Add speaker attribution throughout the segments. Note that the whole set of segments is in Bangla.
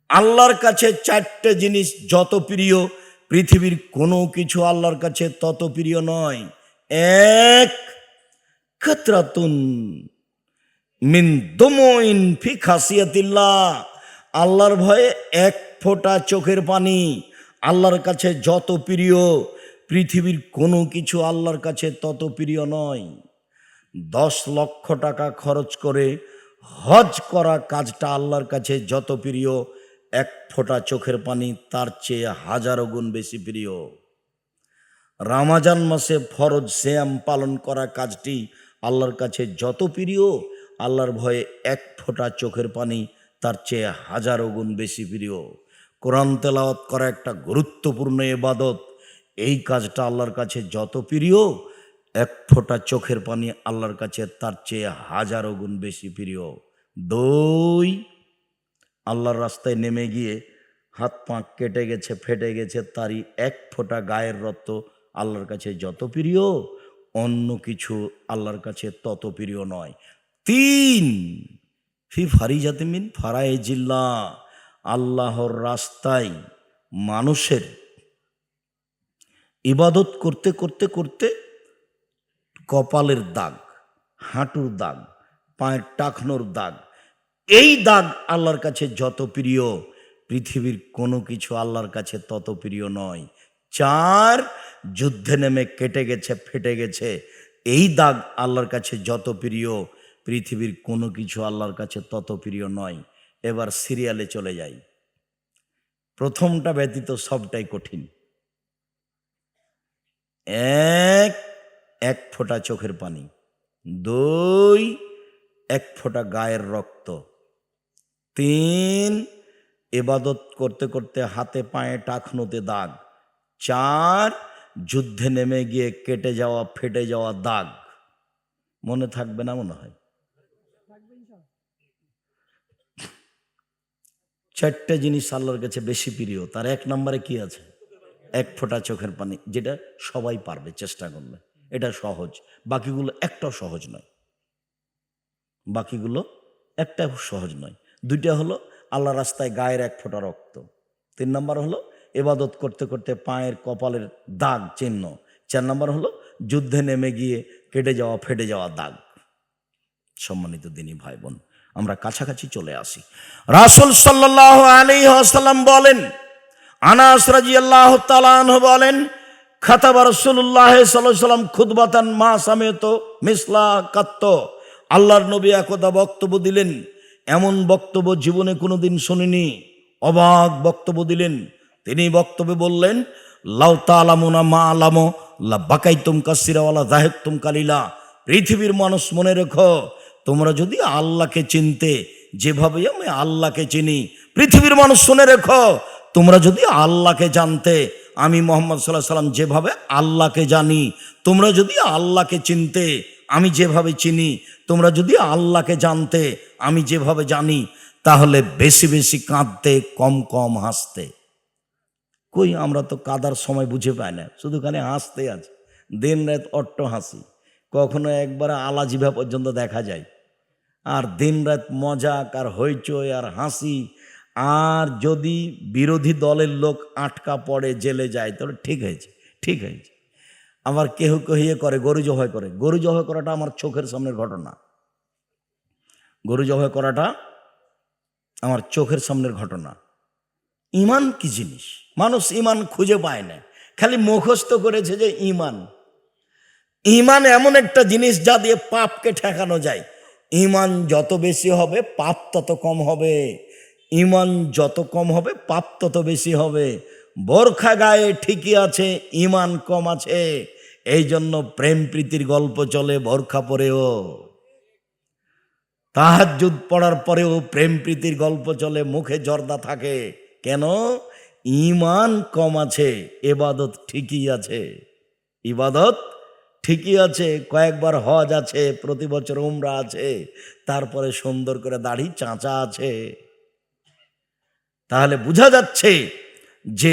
Speaker 1: আল্লাহর কাছে চারটে জিনিস যত প্রিয়, পৃথিবীর কোনো কিছু আল্লাহর কাছে তত প্রিয় নয়। এক, কাতরাতুন মিন দুমুইন ফি খাসিয়াতিল্লাহ, আল্লাহর ভয়ে এক ফোঁটা চোখের পানি আল্লাহর কাছে যত প্রিয়, পৃথিবীর কোনো কিছু আল্লাহর কাছে তত প্রিয় নয়। 10 লক্ষ টাকা খরচ করে হজ করা কাজটা আল্লাহর কাছে যত প্রিয়, এক ফোঁটা চোখের পানি তার চেয়ে হাজারো গুণ বেশি প্রিয়। রমজান মাসে ফরজ সিয়াম পালন করা কাজটি আল্লাহর কাছে যত প্রিয়, আল্লাহর ভয়ে এক ফোঁটা চোখের পানি তার চেয়ে হাজারো গুণ বেশি প্রিয়। কোরআন তেলাওয়াত করা একটা গুরুত্বপূর্ণ ইবাদত, এই কাজটা আল্লাহর কাছে যত প্রিয়, এক ফোঁটা চোখের পানি আল্লাহর কাছে তার চেয়ে হাজারো গুণ বেশি প্রিয়। দুই, আল্লাহর রাস্তায় নেমে গিয়ে হাত পা কেটে গেছে, ফেটে গেছে, তারই এক ফোঁটা গায়ের রক্ত আল্লাহর কাছে যত প্রিয়, অন্য কিছু আল্লাহর কাছে তত প্রিয় নয়। তিন, ফি ফারিজাতিন মিন ফারাইজিল্লাহ, আল্লাহর রাস্তায় মানুষের ইবাদত করতে করতে করতে কপালের দাগ, হাঁটুর দাগ, পায়ের টাকনোর দাগ, এই দাগ আল্লাহর কাছে যত প্রিয়, পৃথিবীর কোনো কিছু আল্লাহর কাছে তত প্রিয় নয়। চার, যুদ্ধে নেমে কেটে গেছে, ফেটে গেছে, এই দাগ আল্লাহর কাছে যত প্রিয়, পৃথিবীর কোনো কিছু আল্লাহর কাছে তত প্রিয় নয়। এবার সিরিয়ালে চলে যাই। প্রথমটা ব্যতীত সবটাই কঠিন। এক, এক ফোঁটা চোখের পানি। দুই, এক ফোঁটা গায়ের রক্ত। তিন, ইবাদত করতে করতে হাতে পায়ে টাকনোতে দাগ। চার, যুদ্ধে নেমে গিয়ে কেটে যাওয়া, ফেটে যাওয়া দাগ। মনে থাকবে না মনে হয়? চারটে জিনিস আল্লাহর কাছে বেশি প্রিয়, তার এক নম্বরে কি আছে? এক ফোঁটা চোখের পানি, যেটা সবাই পারবে চেষ্টা করলে, এটা সহজ। বাকিগুলো একটাও সহজ নয়, বাকিগুলো একটাও সহজ নয়। দুইটা হলো আল্লাহ রাস্তায় গায়ের এক ফোঁটা রক্ত। তিন নম্বর হলো ইবাদত করতে করতে পায়ের কপালের দাগ চিহ্ন। চার নম্বর হলো যুদ্ধে নেমে গিয়ে কেটে যাওয়া, ফেটে যাওয়া দাগ। সম্মানিত দিনী ভাই বোন, আমরা কাছাকাছি চলে আসি। রাসূল সাল্লাল্লাহু আলাইহি ওয়াসাল্লাম বলেন, আনাস রাদিয়াল্লাহু তাআলা আনহু বলেন, খাতাবা রাসূলুল্লাহ সাল্লাল্লাহু আলাইহি ওয়াসাল্লাম খুতবাতান মা সামিতো মিসলা কাত্ত, আল্লাহর নবী একদা বক্তব্য দিলেন, এমন বক্তব্য জীবনে কোনোদিন শুনিনি, অবাক বক্তব্য দিলেন। তিনি বক্তব্যে বললেন, লাউ তাআলামুনা মা আলামু লা বাকাইতুম কাসীরা ওয়ালা যাহিকতুম কালিলা, পৃথিবীর মানুষ মনে রেখো, তোমরা যদি আল্লাহকে চিনতে যেভাবে আমি আল্লাহকে চিনি, পৃথিবীর মানুষ শুনে রেখো, তোমরা যদি আল্লাহকে জানতে আমি মুহাম্মদ সাল্লাল্লাহু আলাইহি ওয়াসাল্লাম যেভাবে আল্লাহকে জানি, তোমরা যদি আল্লাহকে চিনতে আমি যেভাবে চিনি, তোমরা যদি আল্লাহকে জানতে আমি যেভাবে জানি, তাহলে বেশি বেশি কাঁদতে, কম কম হাসতে। কই, আমরা তো কাদার সময় বুঝে পাই না, শুধু খালি হাসতে আছে, দিন রাত অট্ট হাসি। কখনো একবার আলাজিভা পর্যন্ত দেখা যায়, আর দিন রাত মজাক আর হইচই আর হাসি। আর যদি বিরোধী দলের লোক আটকা পড়ে, জেলে যায়, তাহলে ঠিক হয়েছে, ঠিক হয়েছে। আবার কেহ কহিয়ে করে গরু জবাই করে। গরু জবাই করাটা আমার চোখের সামনের ঘটনা। গরু জবাই করাটা আমার চোখের সামনের ঘটনা। ইমান কি জিনিস? মানুষ ইমান খুঁজে পায় না, খালি মুখস্থ করেছে যে ইমান। ইমান এমন একটা জিনিস যা দিয়ে পাপকে ঠেকানো যায়। ইমান যত বেশি হবে পাপ তত কম হবে, ইমান যত কম হবে পাপ তত বেশি হবে। বোরখা গায়ে ঠিকই আছে, ইমান কম আছে, এই জন্য প্রেম প্রীতির গল্প চলে বোরখা পরেও। তাহাজ্জুদ পড়ার পরেও প্রেম প্রীতির গল্প চলে, মুখে জর্দা থাকে। কেন? ইমান কম আছে, ইবাদত ঠিকই আছে, ইবাদত ঠিকই আছে। কয়েকবার হজ আছে, প্রতি বছর উমরা আছে, তারপরে সুন্দর করে দাড়ি চাঁচা আছে। তাহলে বোঝা যাচ্ছে যে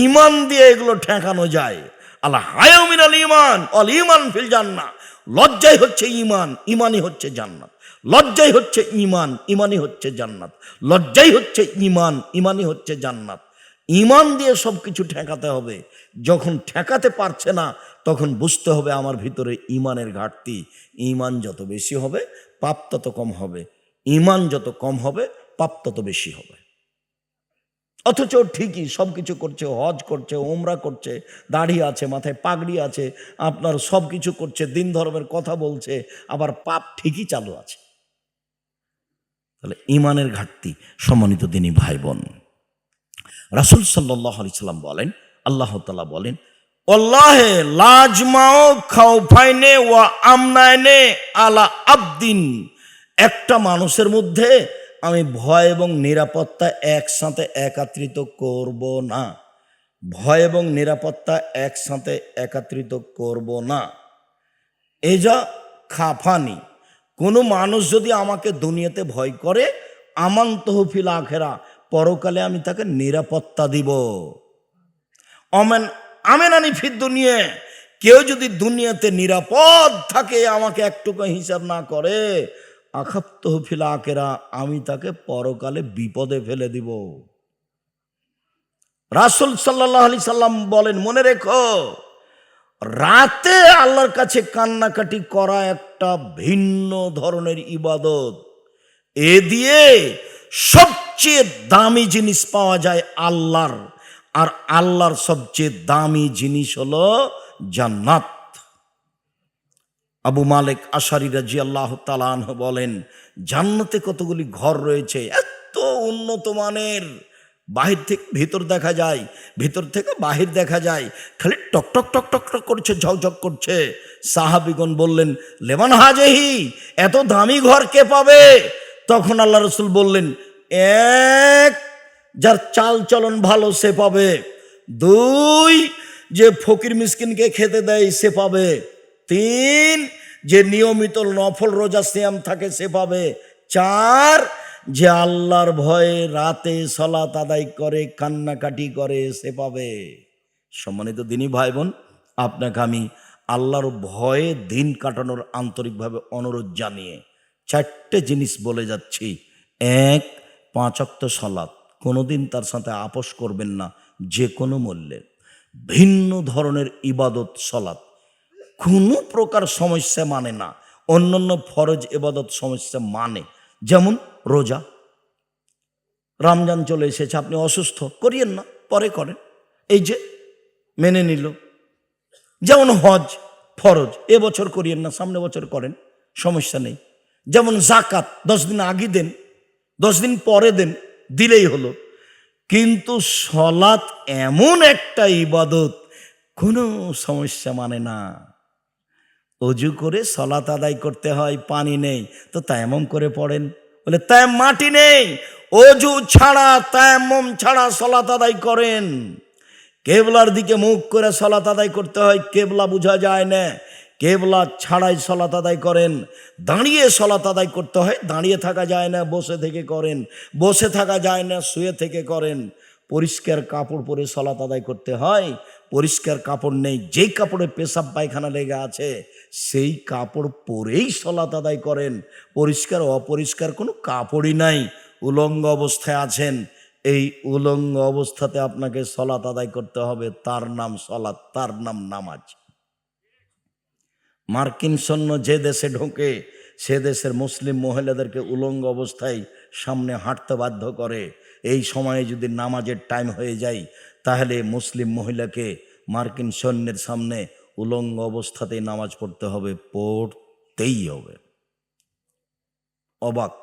Speaker 1: ইমান দিয়ে এগুলো ঠেকানো যায়। আল্লাহ হায়াউ মিনাল ঈমান অল ঈমান ফিল জান্নাহ। লজ্জাই হচ্ছে ঈমান, ঈমানই হচ্ছে জান্নাত। লজ্জাই হচ্ছে ঈমান, ঈমানই হচ্ছে জান্নাত। লজ্জাই হচ্ছে ঈমান, ঈমানই হচ্ছে জান্নাত। ঈমান দিয়ে সব কিছু ঠেকাতে হবে। যখন ঠেকাতে পারছে না, তখন বুঝতে হবে আমার ভিতরে ঈমানের ঘাটতি। ঈমান যত বেশি হবে, পাপ তত কম হবে। ঈমান যত কম হবে, পাপ তত বেশি হবে। অথচ ঠিকই সব কিছু করছে, হজ করছে, ওমরা করছে, দাড়ি আছে, মাথায় পাগড়ি আছে, আপনার সব কিছু করছে, দিন ধর্মের কথা বলছে, আবার পাপ ঠিকই চালু আছে। তাহলে ঈমানের ঘাটতি। সম্মানিত দিনী ভাই বোন, রাসূল সাল্লাল্লাহু আলাইহি সাল্লাম বলেন, আল্লাহ তাআলা বলেন, আল্লাহে লাজমাও খাউফাইনে ওয়া আমনাইনে আলা আবদিন। একটা মানুষের মধ্যে আমি ভয় এবং নিরাপত্তা একসাথে একত্রিত করব না। ভয় এবং নিরাপত্তা একসাথে একত্রিত করব না। এই যা খাফানি, কোনো মানুষ যদি আমাকে দুনিয়াতে ভয় করে, আমান তহফিল আখেরা, পরকালে আমি তাকে নিরাপত্তা দিব। অমেন আমেনানি ফিদ দুনিয়া, কেউ যদি দুনিয়াতে নিরাপদ থাকে, আমাকে একটুকু হিসাব না করে, আখাপ তহফিল আখেরা, আমি তাকে পরকালে বিপদে ফেলে দিব। রাসূল সাল্লাল্লাহু আলাইহি সাল্লাম বলেন, মনে রেখো, রাতে আল্লাহর কাছে কান্নাকাটি করা একটা ভিন্ন ধরনের ইবাদত। এ দিয়ে সবচেয়ে দামি জিনিস পাওয়া যায় আল্লাহর, আর আল্লাহর সবচেয়ে দামি জিনিস হলো জান্নাত। আবু মালিক আশারী রাদিয়াল্লাহু তাআলা আনহু বলেন, জান্নাতে কতগুলি ঘর রয়েছে, এত উন্নত মানের, বাহির থেকে ভিতর দেখা যায়, ভিতর থেকে বাহির দেখা যায়, খালি টক টক টক টক টক করছে, ঝকঝক করছে। সাহাবীগণ বললেন, লেমান হাজেহি, এত দামি ঘর কে পাবে? তখন আল্লাহ রাসূল বললেন, এক, যার চাল চলন ভালো সে পাবে। দুই, যে ফকির মিসকিনকে খেতে দেয় সে পাবে। তিন, যে নিয়মিত নফল রোজা সিয়াম থাকে সে পাবে। চার, যে আল্লাহর ভয়ে রাতে সালাত আদায় করে, কান্নাকাটি করে, সে পাবে। সম্মানিত দিনী ভাই বোন, আপনাকে আমি আল্লাহর ভয়ে দিন কাটানোর আন্তরিকভাবে অনুরোধ জানিয়ে চারটে জিনিস বলে যাচ্ছি। এক, 5 ওয়াক্ত সালাত, কোনোদিন তার সাথে আপোষ করবেন না, যে কোনো মূল্যে। ভিন্ন ধরনের ইবাদত সালাত, কোনো প্রকার সমস্যা মানে না। অন্যান্য ফরজ ইবাদত সমস্যা মানে, যেমন রোজা। রমজান চলে এসেছে, আপনি অসুস্থ, করিয়েন না, পরে করেন, এই যে মেনে নিল। যেমন হজ ফরজ, এবছর করিয়েন না, সামনে বছর করেন, সমস্যা নেই। যেমন জাকাত 10 দিন আগে দেন, 10 দিন পরে দেন, দিলেই হলো। কিন্তু সলাৎ এমন একটা ইবাদত, কোনো সমস্যা মানে না। অজু করে সলাত আদায় করতে হয়, পানি নেই, তো তায়াম্মুম করে পড়েন। বলে মাটি নেই, অজু ছাড়া, তায়াম্মুম ছাড়া সলাত আদায় করেন। কেবলার দিকে মুখ করে সলাত আদায় করতে হয়, কেবলা বোঝা যায় না, কেবলা ছাড়াই সলাত আদায় করেন। দাঁড়িয়ে সলাত আদায় করতে হয়, দাঁড়িয়ে থাকা যায় না, বসে থেকে করেন। বসে থাকা যায় না, শুয়ে থেকে করেন। পরিষ্কার কাপড় পরে সলাত আদায় করতে হয়, পরিষ্কার কাপড় নেই, যেই কাপড়ে পেশাব পায়খানা লেগে আছে সেই কাপড় পরেই সলাত আদায় করেন। পরিষ্কার অপরিষ্কার কোনো কাপড়ই নাই, উলঙ্গ অবস্থায় আছেন, এই উলঙ্গ অবস্থাতে আপনাকে সলাত আদায় করতে হবে। তার নাম সলাত, তার নাম নামাজ। মার্কিন সৈন্য যে দেশে ঢোকে, সে দেশের মুসলিম মহিলাদেরকে উলঙ্গ অবস্থায় সামনে হাঁটতে বাধ্য করে। এই সময়ে যদি নামাজের টাইম হয়ে যায়, তাহলে মুসলিম মহিলাকে মার্কিন সৈন্যের সামনে উলঙ্গ অবস্থাতেই নামাজ পড়তে হবে, পড়তেই হবে। অবাক,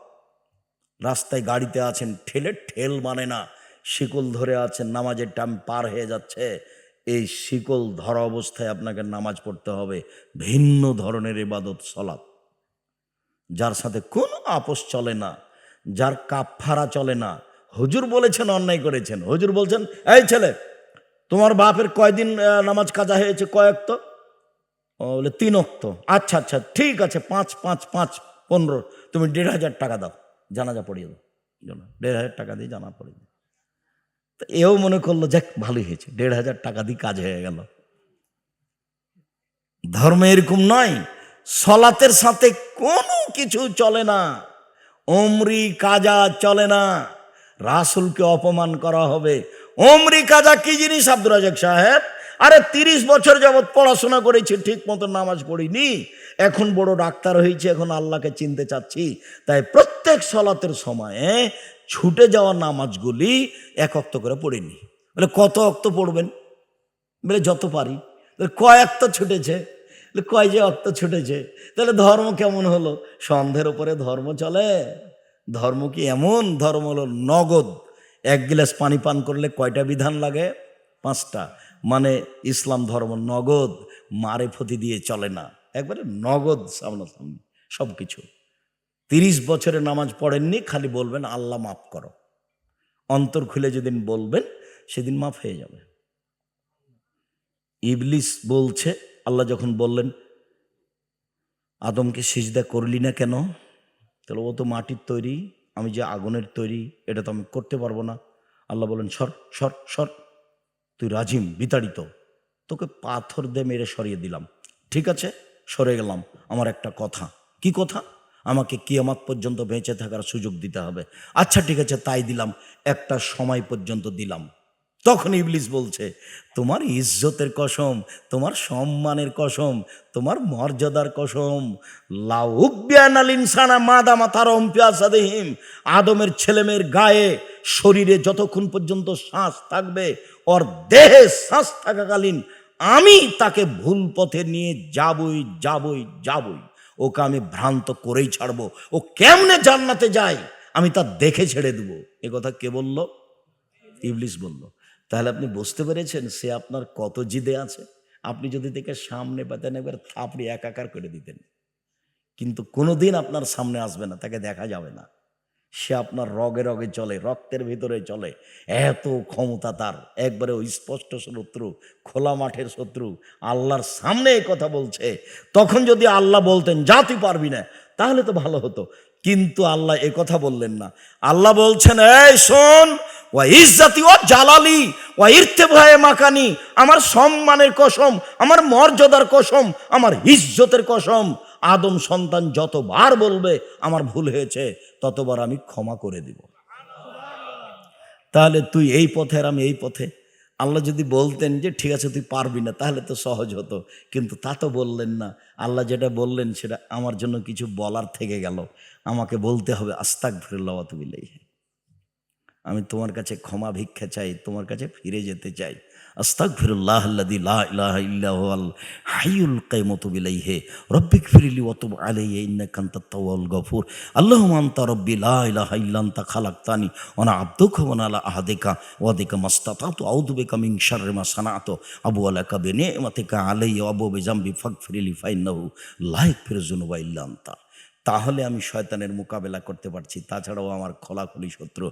Speaker 1: রাস্তায় গাড়িতে আছেন, ঠেল মানে না, শিকল ধরে আছেন, নামাজের টাইম পার হয়ে যাচ্ছে, এই শিকল ধরা অবস্থায় আপনাকে নামাজ পড়তে হবে। ভিন্ন ধরনের ইবাদত সলাত, যার সাথে কোনো আপোষ চলে না, যার কাফারা চলে না। হুজুর বলেছেন অন্যায় করেছেন, হুজুর বলছেন, এই ছেলে, তোমার বাপের কয়দিন নামাজ কাজা হয়েছে, কয় ওয়াক্ত? বলে 3 ওয়াক্ত। আচ্ছা আচ্ছা, ঠিক আছে, 5 5 5 15, তুমি 1,500 টাকা দাও, জানাজা পড়িয়ে দাও। 1,500 টাকা দিয়ে জানা পড়িয়ে দাও। তো এও মনে করলো, যাক ভালোই হয়েছে, 1,500 টাকা দিয়ে কাজ হয়ে গেল। ধর্ম এরকম নয়, সলাতের সাথে কোনো কিছু চলে না, ওমরি কাজা চলে না, রাসূলকে অপমান করা হবে। ওমরি কাজা কি জিনিস আব্দুর রাজাক সাহেব? আরে 30 বছর যাবৎ পড়াশোনা করেছি, ঠিক মতো নামাজ পড়িনি, এখন বড় ডাক্তার হয়েছে, এখন আল্লাহকে চিনতে চাচ্ছি, তাই প্রত্যেক সলাতের সময়ে ছুটে যাওয়া নামাজগুলি এক ওয়াক্ত করে পড়িনি। বলে কত ওয়াক্ত পড়বেন? বলে যত পারি। কয় ওয়াক্ত ছুটেছে? কয় যে ওয়াক্ত ছুটেছে। তাহলে ধর্ম কেমন হলো? সন্ধ্যের উপরে ধর্ম চলে? ধর্ম কি এমন? ধর্ম হলো নগদ। 1 গিলাস পানি পান করলে কয়টা বিধান লাগে? 5টা। মানে ইসলাম ধর্ম নগদ, মারে ফতি দিয়ে চলে না, একবারে নগদ, সামনাসামনি সব কিছু। 30 বছরে নামাজ পড়েননি, খালি বলবেন আল্লাহ মাফ করো, অন্তর খুলে যেদিন বলবেন সেদিন মাফ হয়ে যাবে। ইবলিস বলছে, আল্লাহ যখন বললেন আদমকে সিজদা করলি না কেন? তাহলে ও তো মাটির তৈরি, আমি যে আগুনের তৈরি, এটা তো আমি করতে পারবো না। আল্লাহ বলেন সর সর সর, তুই রাজিম, বিতাড়িত, তোকে পাথর দিয়ে মেরে সরিয়ে দিলাম। ঠিক আছে, সরে গেলাম। আমার একটা কথা। কি কথা? আমাকে কিয়ামত পর্যন্ত বেঁচে থাকার সুযোগ দিতে হবে। আচ্ছা ঠিক আছে, তাই দিলাম, একটা সময় পর্যন্ত দিলাম। তখন ইবলিস বলছে, তোমার ইজ্জতের কসম, তোমার সম্মানের কসম, তোমার মর্যাদার কসম, লাউব্যানাল ইনসানা মাদামা তারহুম ফি আসাদিহিম, আদমের ছেলেমেয়ের গায়ে শরীরে যতক্ষণ পর্যন্ত শ্বাস থাকবে, ওর দেহে শ্বাস থাকাকালীন আমি তাকে ভুল পথে নিয়ে যাবই যাবই যাবই, ওকে আমি ভ্রান্ত করেই ছাড়বো। ও কেমনে জান্নাতে যায় আমি তা দেখে ছেড়ে দেবো। এ কথা কে বলল? ইবলিস বলল। তাহলে আপনি বুঝতে পেরেছেন সে আপনার কত জিদে আছে। আপনি যদি দেখে সামনে পেতেন, একবার থাপড়ি একাকার করে দিতেন, কিন্তু কোনোদিন আপনার সামনে আসবে না, তাকে দেখা যাবে না। সে আপনার রগে রগে চলে, রক্তের ভিতরে চলে, এত ক্ষমতা তার, একবারে ওই স্পষ্ট শত্রু, খোলা মাঠের শত্রু। আল্লাহর সামনে এই কথা বলছে। তখন যদি আল্লাহ বলতেন যা তুই পারবি না, তাহলে তো ভালো হতো, কিন্তু আল্লাহ এ কথা বললেন না। আল্লাহ বলছেন, এই শোন, ওয়া ইজ্জাতি ওয়া জালালি ওয়া ইরতিফায়ে মাকানি, আমার সম্মানের কসম, আমার মর্যাদার কসম, আমার ইজ্জতের কসম, আদম সন্তান যতবার বলবে আমার ভুল হয়েছে, ততবার আমি ক্ষমা করে দিব। তাহলে তুই এই পথে আর আমি এই পথে। আল্লাহ যদি বলতেন যে ঠিক আছে তুই পারবি না, তাহলে তো সহজ হতো, কিন্তু তা তো বললেন না। আল্লাহ যেটা বললেন সেটা আমার জন্য কিছু বলার থেকে গেল, আমাকে বলতে হবে আস্তাগফিরুল্লাহ ওয়া আতুবু ইলাইহি, আমি তোমার কাছে ক্ষমা ভিক্ষা চাই, তোমার কাছে ফিরে যেতে চাই। আস্তাগফিরুল্লাহাল্লাযী লা ইলাহা ইল্লা হুয়াল হাইয়ুল কাইয়্যুম ওয়া আতুবু ইলাইহি রব্বিগফিরলি ওয়া তুব আলাইয়া ইন্নাকা আনতাত তাওয়াবুল গফুর। আল্লাহুম্মা আনতা রাব্বি লা ইলাহা ইল্লা আনতা খালাকতানি ওয়া আনা আবদুকা ওয়া আনা আলা আহদিকা ওয়া ওয়াদিকা মাসতাতাতু আউযু বিকা মিন শাররি মা সানাতু আবুউ লাকা বিনি'মাতিকা আলাইয়া ওয়া আবুউ বিযামবি ফাগফিরলি ফাইন্নাহু লা ইয়াগফিরু যুনুবা ইল্লা আনতা। তাহলে আমি শয়তানের মোকাবেলা করতে পারছি, তাছাড়াও আমার খোলাখুলি শত্রু